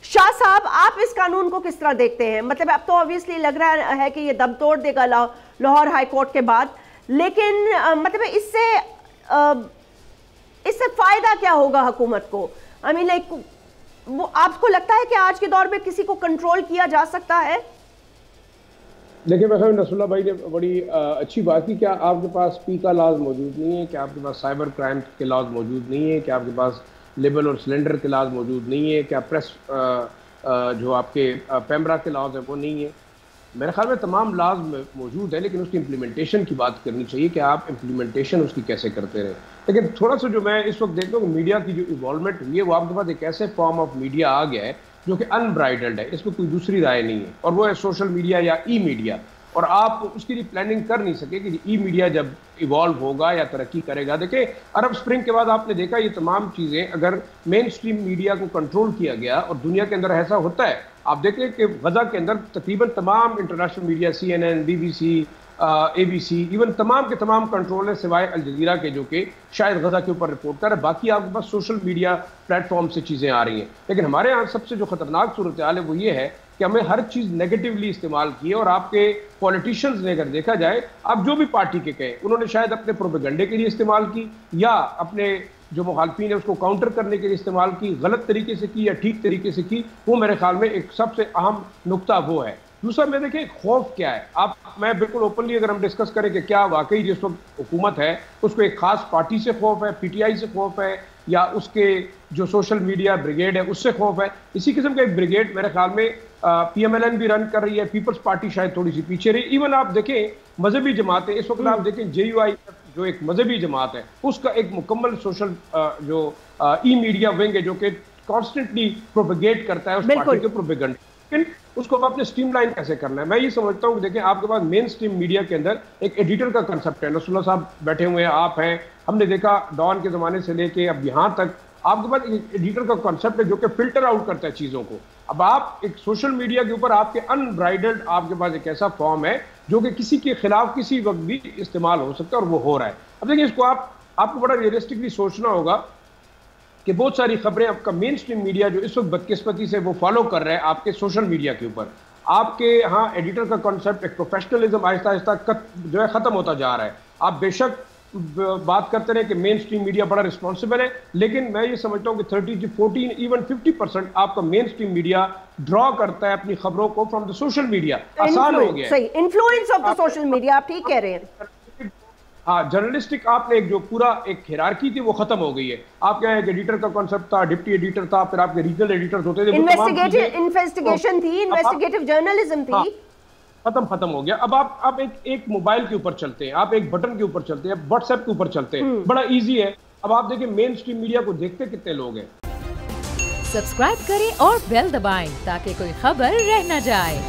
شاہ صاحب آپ اس قانون کو کس طرح دیکھتے ہیں؟ مطلب اب تو obviously لگ رہا ہے کہ یہ دم توڑ دے گا لاہور ہائی کورٹ کے بعد، لیکن مطلب اس سے فائدہ کیا ہوگا حکومت کو؟ I mean like وہ آپ کو لگتا ہے کہ آج کے دور میں کسی کو کنٹرول کیا جا سکتا ہے؟ دیکھیں میں خیال نصر اللہ بھائی نے بڑی اچھی بات کی. کیا آپ کے پاس پیکا لاز موجود نہیں ہے؟ کیا آپ کے پاس سائبر کرائم کے لاز موجود نہیں ہے؟ کیا آپ کے پاس لیبل اور سلنڈر کے لاز موجود نہیں ہے؟ کیا پریس جو آپ کے پیمرا کے لاز ہیں وہ نہیں ہے؟ میرے خیال میں تمام لاز موجود ہیں، لیکن اس کی امپلیمنٹیشن کی بات کرنی چاہیے کہ آپ امپلیمنٹیشن اس کی کیسے کرتے رہے. لیکن تھوڑا سا جو میں اس وقت دیکھتا ہوں کہ میڈیا کی جو ایوالومنٹ ہوئی ہے وہ آپ کے پاس ایک ایسے فارم آف میڈیا آ گیا ہے جو کہ انبرائڈلڈ ہے، اس میں کوئی دوسری رائے نہیں ہے، اور وہ ہے سوشل میڈیا یا ای میڈیا. اور آپ اس کی پلاننگ کر نہیں سکے کہ ای میڈیا جب ایوالو ہوگا یا ترقی کرے گا. دیکھیں عرب سپرنگ کے بعد آپ نے دیکھا یہ تمام چیزیں اگر مین سٹریم میڈیا کو کنٹرول کیا گیا، اور دنیا کے اندر ایسا ہوتا ہے، آپ دیکھیں کہ غزہ کے اندر تقریباً تمام international media CNN BBC ABC even تمام کے تمام کنٹرول ہے سوائے الجزیرہ کے جو کہ شاید غزہ کے اوپر رپورٹ کر رہا ہے. باقی آپ کے پاس سوشل میڈیا پلیٹ فارم سے چیزیں آ رہی ہیں. لیکن ہمارے یہاں سب سے جو خطرناک صورتحال ہے وہ یہ ہے کہ ہمیں ہر چیز نیگیٹیولی استعمال کی ہے. اور آپ کے پولیٹیشنز نے اگر دیکھا جائے، آپ جو بھی پارٹی کے کہیں، انہوں نے شاید اپنے پروپیگنڈے کے لیے استعمال کی یا اپنے جو مخالفین ہیں اس کو کاؤنٹر کرنے کے لیے استعمال کی. غلط طریقے سے کی یا ٹھیک طریقے سے کی، وہ میرے خیال میں ایک سب سے اہم نقطہ وہ ہے. دوسرا میں دیکھیں خوف کیا ہے، میں بالکل اوپنلی اگر ہم ڈسکس کریں کہ کیا واقعی جس وقت حکومت ہے اس کو ایک خاص پارٹی سے خوف ہے، PTI سے خوف ہے، یا اس کے جو سوشل میڈیا بریگیڈ ہے اس سے خوف ہے. اسی قسم کا ایک بریگیڈ میرے خیال میں PMLN بھی رن کر رہی ہے، پیپلز پارٹی شاید تھوڑی سی پیچھے رہی. ایون آپ دیکھیں مذہبی جماعتیں اس وقت، آپ دیکھیں JUIF جو ایک مذہبی جماعت ہے اس کا ایک مکمل سوشل جو ای میڈیا ونگ ہے جو کہ کانسٹنٹلی پروپیگیٹ کرتا ہے اس پارٹی کے پروپیگنڈ. لیکن اس کو آپ نے سٹریم لائن کیسے کرنا ہے؟ میں یہ سمجھتا ہوں کہ دیکھیں آپ کے پاس مین سٹریم میڈیا کے اندر ایک ایڈیٹر کا کنسپٹ ہے. نصر اللہ صاحب بیٹھے ہوئے ہیں، آپ ہیں، ہم نے دیکھا ڈان کے زمانے سے لے کے اب یہاں تک آپ کے پاس ایک ایڈیٹر کا کنسپٹ ہے جو کہ فلٹر آؤٹ کرتا ہے چیزوں کو. اب آپ ایک سوشل میڈیا کے اوپر آپ کے انبرائڈلڈ آپ کے پاس ایک ایسا فارم ہے جو کہ کسی کے خلاف کسی وقت بھی استعمال ہو سکتا ہے، اور وہ ہو رہا ہے. اب دیکھیں اس کو آپ کو بڑا ریئلسٹکلی سوچنا ہوگا کہ بہت ساری خبریں آپ کا مین سٹریم میڈیا جو اس وقت بدقسمتی سے وہ فالو کر رہے ہیں آپ کے سوشل میڈیا کے اوپر. آپ کے ہاں ایڈیٹر کا کنسپٹ ایک پروفیشنلزم آہستہ آہستہ جو ہے ختم ہوتا جا رہا ہے. آپ بے شک بات کرتے رہے کہ مین سٹریم میڈیا بڑا رسپانسبل ہے، لیکن میں یہ سمجھتا ہوں کہ 30 سے 14 ایون 50% آپ کا مین سٹریم میڈیا ڈرا کرتا ہے اپنی خبروں کو فرام دا سوشل میڈیا. آسان ہو گیا ہے، صحیح influence of the social media, آپ ٹھیک کہہ رہے ہیں. ہاں جرنلسٹک آپ نے ایک جو پورا ایک ہیرارکی تھی وہ ختم ہو گئی ہے. آپ کیا ہے کہ ایڈیٹر کا کنسپٹ تھا، ڈپٹی ایڈیٹر تھا، پھر آپ کے ریجنل ایڈیٹرز ہوتے تھے، انویسٹیگیشن تھی، انویسٹیگیٹو جرنلزم تھی، ختم ہو گیا. اب آپ ایک موبائل کے اوپر چلتے ہیں، آپ ایک بٹن کے اوپر چلتے ہیں، واٹس ایپ کے اوپر چلتے ہیں، بڑا ایزی ہے. اب آپ دیکھیں مین سٹریم میڈیا کو دیکھتے کتنے لوگ ہیں. سبسکرائب کریں اور بیل دبائیں تاکہ کوئی خبر رہ نہ جائے.